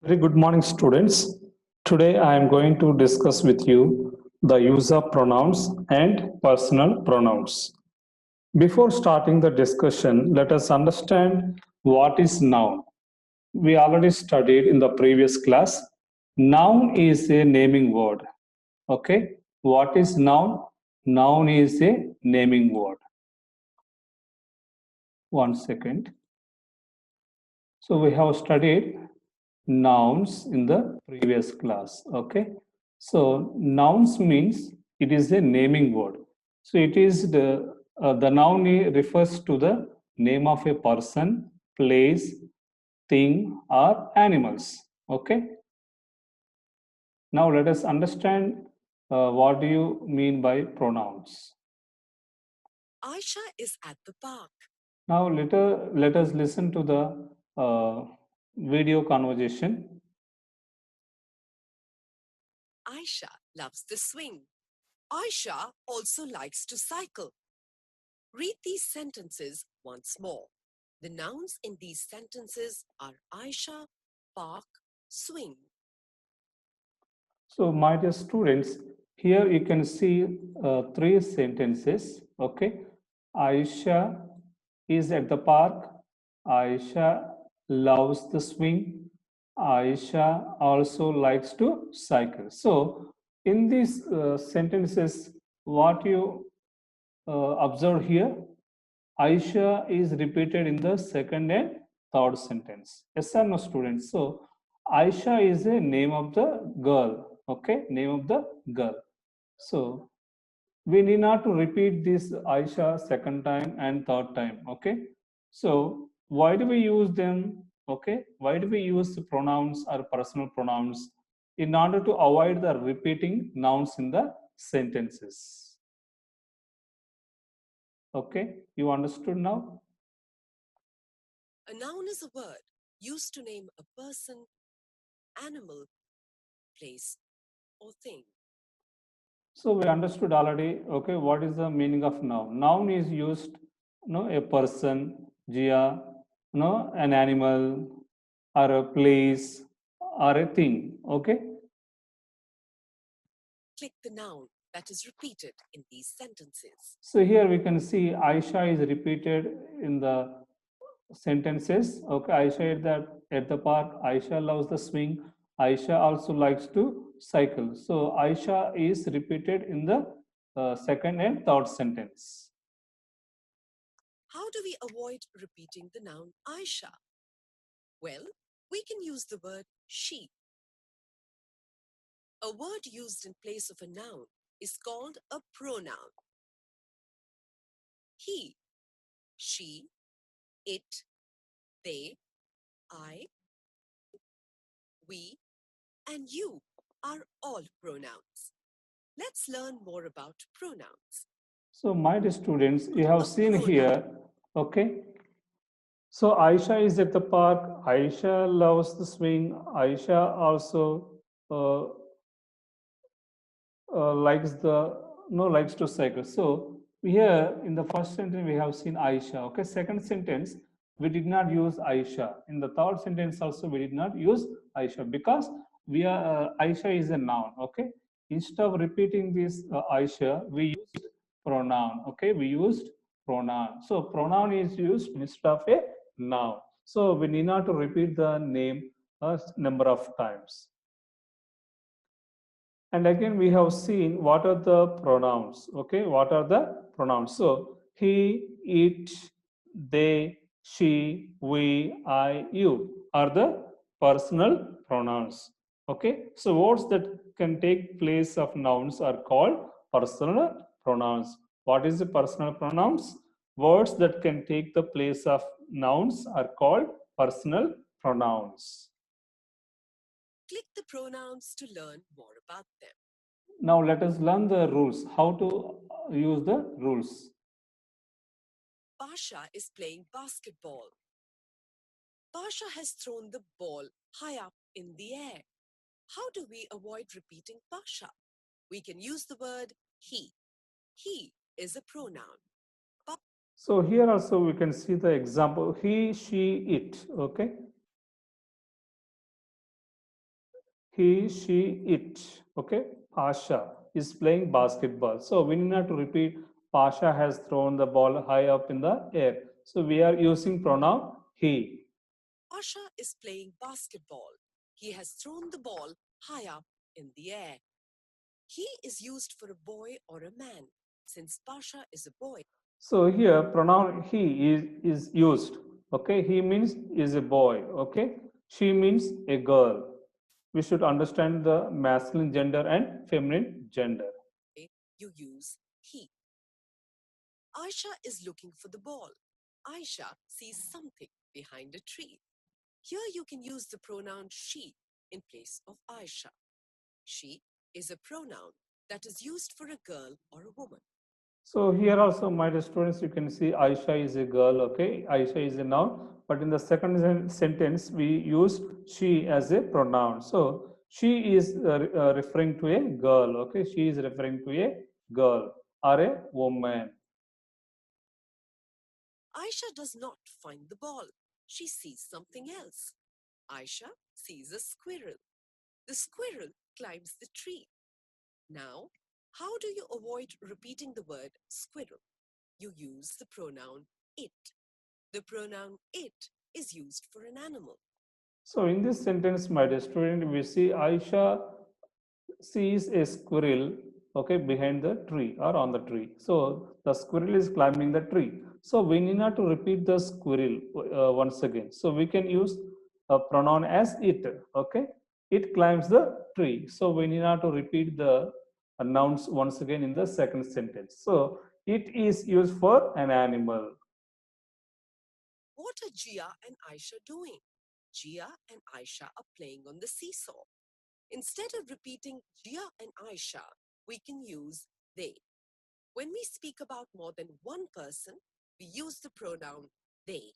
Very good morning, students. Today I am going to discuss with you the use of pronouns and personal pronouns. Before starting the discussion, let us understand what is noun. We already studied in the previous class. Noun is a naming word. Okay, what is noun? Noun is a naming word. One second. So we have studied nouns in the previous class. Okay, so nouns means it is a naming word. So it is the noun refers to the name of a person, place, thing, or animals. Okay, now let us understand what do you mean by pronouns. Aisha is at the park. Now let us listen to the video conversation. Aisha loves the swing. Aisha also likes to cycle. Read these sentences once more. The nouns in these sentences are Aisha, park, swing. So, my dear students, here you can see three sentences. Okay, Aisha is at the park. Aisha loves the swing. Aisha also likes to cycle. So, in these sentences, what you observe here, Aisha is repeated in the second and third sentence. Yes or no, students? So, Aisha is a name of the girl. Okay, name of the girl. So, we need not to repeat this Aisha second time and third time. Okay, so why do we use them? Okay, why do we use pronouns or personal pronouns in order to avoid the repeating nouns in the sentences? Okay, you understood now? A noun is a word used to name a person, animal, place, or thing. So we understood already, okay, what is the meaning of noun? Noun is used, a person, Jia, an animal, or a place, or a thing, okay? Click the noun that is repeated in these sentences. So here we can see Aisha is repeated in the sentences. Okay, Aisha at the park. Aisha loves the swing. Aisha also likes to cycle. So Aisha is repeated in the second and third sentence. How do we avoid repeating the noun Aisha? Well, we can use the word she. A word used in place of a noun is called a pronoun. He, she, it, they, I, we, and you are all pronouns. Let's learn more about pronouns. So my dear students, you have A seen pronoun. here, okay? So Aisha is at the park. Aisha loves the swing. Aisha also uh, likes to cycle. So here in the first sentence we have seen Aisha. Okay, second sentence we did not use Aisha. In the third sentence also we did not use Aisha because we are Aisha is a noun. Okay, instead of repeating this Aisha, we used pronoun. Okay, we used pronoun. So pronoun is used instead of a noun. So we need not to repeat the name a number of times. And again, we have seen what are the pronouns. Okay, what are the pronouns? So, he, it, they, she, we, I, you are the personal pronouns. Okay, so words that can take place of nouns are called personal pronouns. What is the personal pronouns? Words that can take the place of nouns are called personal pronouns. Click the pronouns to learn more about them. Now let us learn the rules, how to use the rules. Pasha is playing basketball. Pasha has thrown the ball high up in the air. How do we avoid repeating Pasha? We can use the word he. He is a pronoun. So here also we can see the example, he, she, it, okay? He, she, it. Okay. Pasha is playing basketball. So we need not to repeat Pasha has thrown the ball high up in the air. So we are using pronoun he. Pasha is playing basketball. He has thrown the ball high up in the air. He is used for a boy or a man. Since Pasha is a boy, So here pronoun he is used. Okay. He means is a boy. Okay. She means a girl. We should understand the masculine gender and feminine gender. you use he. Aisha is looking for the ball. Aisha sees something behind a tree. Here you can use the pronoun she in place of Aisha. She is a pronoun that is used for a girl or a woman. So here also, my dear students, you can see Aisha is a girl, okay? Aisha is a noun, but in the second sentence, we use she as a pronoun. So she is referring to a girl, okay? She is referring to a girl or a woman. Aisha does not find the ball. She sees something else. Aisha sees a squirrel. The squirrel climbs the tree. Now, how do you avoid repeating the word squirrel? You use the pronoun it. The pronoun it is used for an animal. So in this sentence, my dear student, we see Aisha sees a squirrel, okay, behind the tree or on the tree. So the squirrel is climbing the tree. So we need not to repeat the squirrel once again. So we can use a pronoun as it, okay. It climbs the tree. So we need not to repeat the nouns once again in the second sentence. So it is used for an animal. What are Jia and Aisha doing? Jia and Aisha are playing on the seesaw. Instead of repeating Jia and Aisha, we can use they. When we speak about more than one person, we use the pronoun they.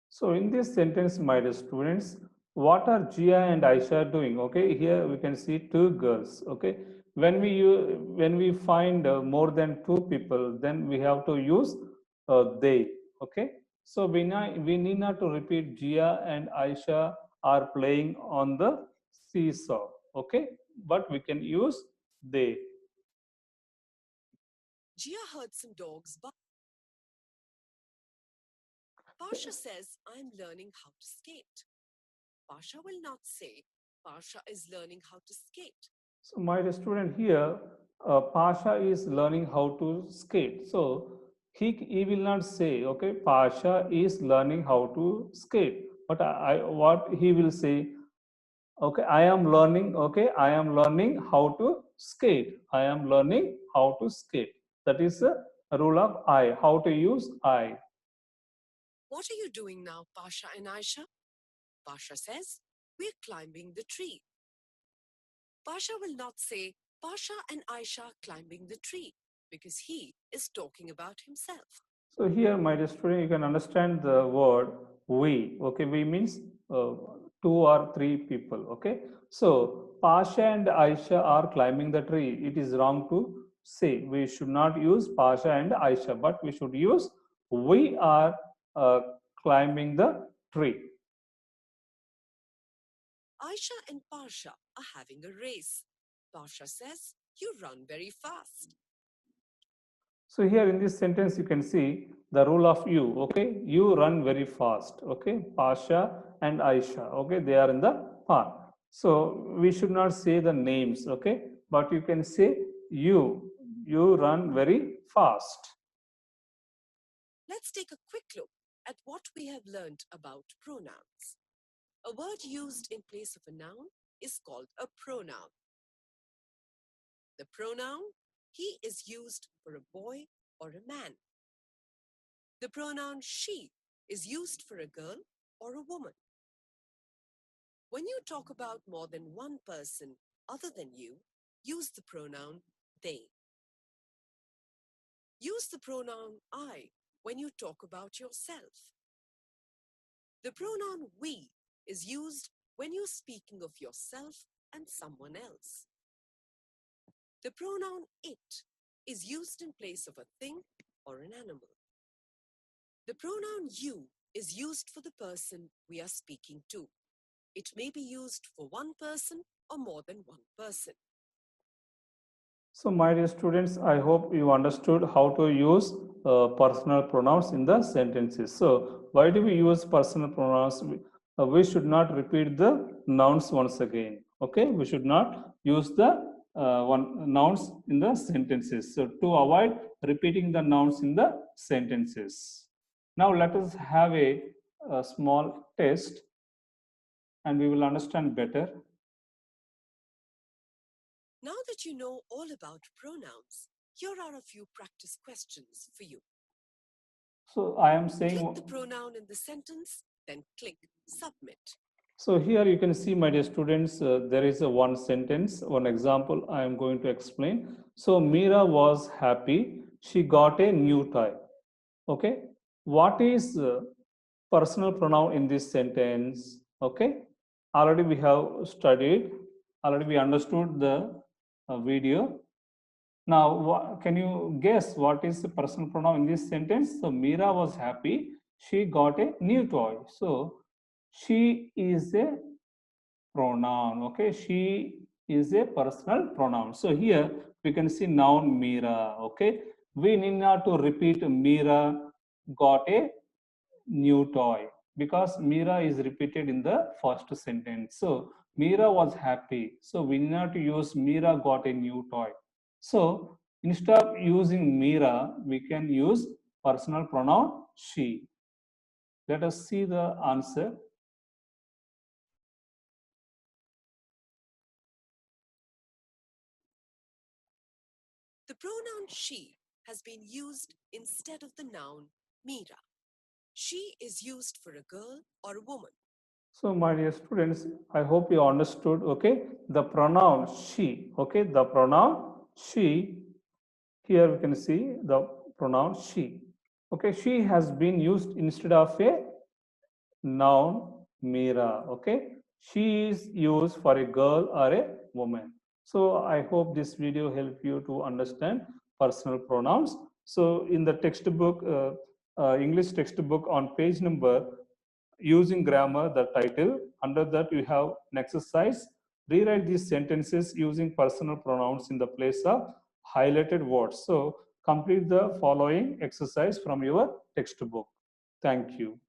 So in this sentence, my dear students, what are Jia and Aisha doing? Okay, here we can see two girls. Okay, when we find more than two people, then we have to use they. Okay, so we need not to repeat Jia and Aisha are playing on the seesaw. Okay, but we can use they. Jia heard some dogs bark. Pasha says, I'm learning how to skate. Pasha will not say, Pasha is learning how to skate. So my student here, Pasha is learning how to skate. So he will not say, okay, Pasha is learning how to skate. But what he will say, okay, I am learning, okay, I am learning how to skate. I am learning how to skate. That is a rule of I, how to use I. What are you doing now, Pasha and Aisha? Pasha says, we're climbing the tree. Pasha will not say, Pasha and Aisha climbing the tree because he is talking about himself. So here, my dear student, you can understand the word we. Okay, we means uh, two or three people. Okay, so Pasha and Aisha are climbing the tree. It is wrong to say. We should not use Pasha and Aisha, but we should use we are uh, climbing the tree. Aisha and Pasha are having a race. Pasha says, you run very fast. So here in this sentence, you can see the rule of you. Okay, you run very fast. Okay, Pasha and Aisha. Okay, they are in the park. So we should not say the names. Okay, but you can say you. You run very fast. Let's take a quick look at what we have learned about pronouns. A word used in place of a noun is called a pronoun. The pronoun he is used for a boy or a man. The pronoun she is used for a girl or a woman. When you talk about more than one person other than you, use the pronoun they. Use the pronoun I when you talk about yourself. The pronoun we is used when you're speaking of yourself and someone else. The pronoun it is used in place of a thing or an animal. The pronoun you is used for the person we are speaking to. It may be used for one person or more than one person. So, my dear students, I hope you understood how to use personal pronouns in the sentences. So, why do we use personal pronouns? We should not repeat the nouns once again. Okay, we should not use the one nouns in the sentences. So, to avoid repeating the nouns in the sentences. Now, let us have a small test, and we will understand better. Now that you know all about pronouns, here are a few practice questions for you. So, I am saying. Click the pronoun in the sentence, then click Submit. So here you can see, my dear students, there is a one sentence, one example I am going to explain. So Meera was happy. She got a new toy. Okay. What is personal pronoun in this sentence? Okay. Already we have studied. Already we understood the video. Now, can you guess what is the personal pronoun in this sentence? So Meera was happy. She got a new toy. So she is a pronoun. Okay, she is a personal pronoun. So here we can see noun Meera. Okay, we need not to repeat Meera got a new toy because Meera is repeated in the first sentence. So Meera was happy. So we need not to use Meera got a new toy. So instead of using Meera, we can use personal pronoun she. Let us see the answer. The pronoun she has been used instead of the noun Meera. She is used for a girl or a woman. So, my dear students, I hope you understood. Okay, the pronoun she. Okay, the pronoun she. Here we can see the pronoun she. Okay, she has been used instead of a noun Mira. Okay, she is used for a girl or a woman. So, I hope this video help you to understand personal pronouns. So, in the textbook, English textbook on page number using grammar, the title. Under that, you have an exercise. Rewrite these sentences using personal pronouns in the place of highlighted words. So, complete the following exercise from your textbook. Thank you.